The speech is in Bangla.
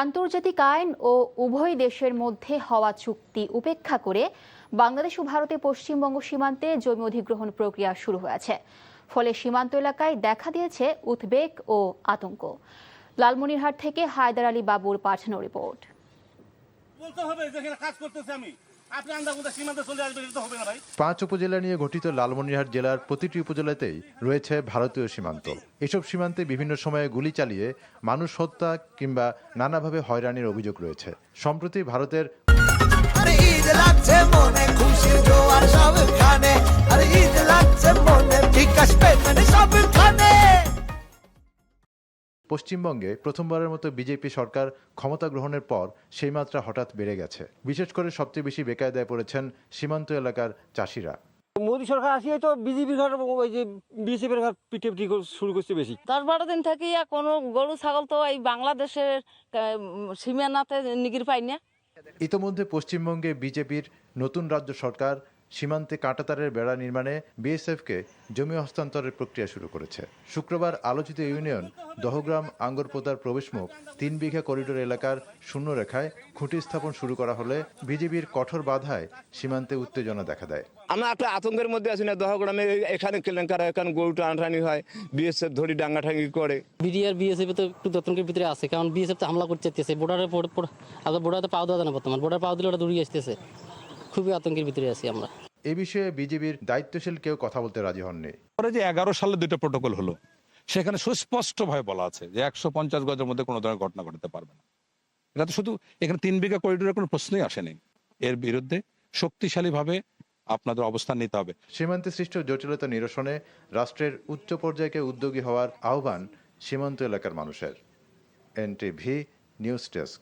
আন্তর্জাতিক আইন ও উভয় দেশের মধ্যে হওয়া চুক্তি উপেক্ষা করে বাংলাদেশ ও ভারতের পশ্চিমবঙ্গ সীমান্তে জমি অধিগ্রহণ প্রক্রিয়া শুরু হয়েছে। ফলে সীমান্ত এলাকায় দেখা দিয়েছে উদ্বেগ ও আতঙ্ক। লালমনিরহাট থেকে হায়দার আলী বাবুর পাঠানো রিপোর্ট। পাঁচ উপজেলা নিয়ে গঠিত লালমনিরহাট জেলার প্রতিটি উপজেলাতেই রয়েছে ভারতীয় সীমান্ত। এসব সীমান্তে বিভিন্ন সময়ে গুলি চালিয়ে মানুষ হত্যা কিংবা নানাভাবে হয়রানির অভিযোগ রয়েছে। সম্প্রতি ভারতের পশ্চিমবঙ্গে প্রথমবারের মতো বিজেপি সরকার ক্ষমতা গ্রহণের পর সেই মাত্রা হঠাৎ বেড়ে গেছে। বিশেষ করে সবচেয়ে বেশি বেকায়দায় পড়েছেন সীমান্ত এলাকার চাষিরা। মোদী সরকার আসিয়ে তো বিজেপির ঘর ওই যে বিজেপির ঘর পিটি শুরু করছে বেশি। 10-12 দিন থেকে কোনো গরু ছাগল তো এই বাংলাদেশের সীমানাতে নিগির পাই না। ইতোমধ্যে পশ্চিমবঙ্গে বিজেপির নতুন রাজ্য সরকার সীমান্তে কাঁটাতারের বেড়া নির্মাণে বিএসএফকে জমি হস্তান্তরের প্রক্রিয়া শুরু করেছে। শুক্রবার আলোচিত ইউনিয়ন দহগ্রাম আঙ্গরপোতার প্রবেশমুখ 3 বিঘা করিডোর এলাকার শূন্যরেখায় খুঁটি স্থাপন শুরু করা হলে বিজেপির কঠোর বাধায় সীমান্তে উত্তেজনা দেখা দেয়। আমরা একটা আতঙ্কের মধ্যে আছি না। দহগ্রামে এখানে কেলেঙ্কারা, এখানে গরু টানাটানি হয়, বিএসএফ ধরি ডাঙ্গাটাঙ্গি করে। বিডিআর বিএসএফ তো একটু ততঙ্কের ভিতরে আছে, কারণ বিএসএফ তো হামলা করতে চাইতেছে। বর্ডারে পাও দেওয়া যায় না বর্তমান, বর্ডার পাও দিলে ওটা দূরে আসতেছে। খুবই আতঙ্কের ভিতরে আছি আমরা। এ বিষয়ে বিজেপির দায়িত্বশীল কেউ কথা বলতে রাজি হননি। পরে যে 11 সালে 2টা প্রটোকল হলো, সেখানে সুস্পষ্টভাবে বলা আছে যে 150 গজের মধ্যে কোনো ধরনের ঘটনা ঘটাতে পারবে না। এটা তো শুধু এখানে 3 বিঘা করিডোরের কোনো প্রশ্নই আসেনি। এর বিরুদ্ধে শক্তিশালীভাবে আপনাদের অবস্থান নিতে হবে। সীমান্তে সৃষ্ট জটিলতা নিরসনে রাষ্ট্রের উচ্চ পর্যায়কে উদ্যোগী হওয়ার আহ্বান সীমান্ত এলাকার মানুষের। NTV news desk.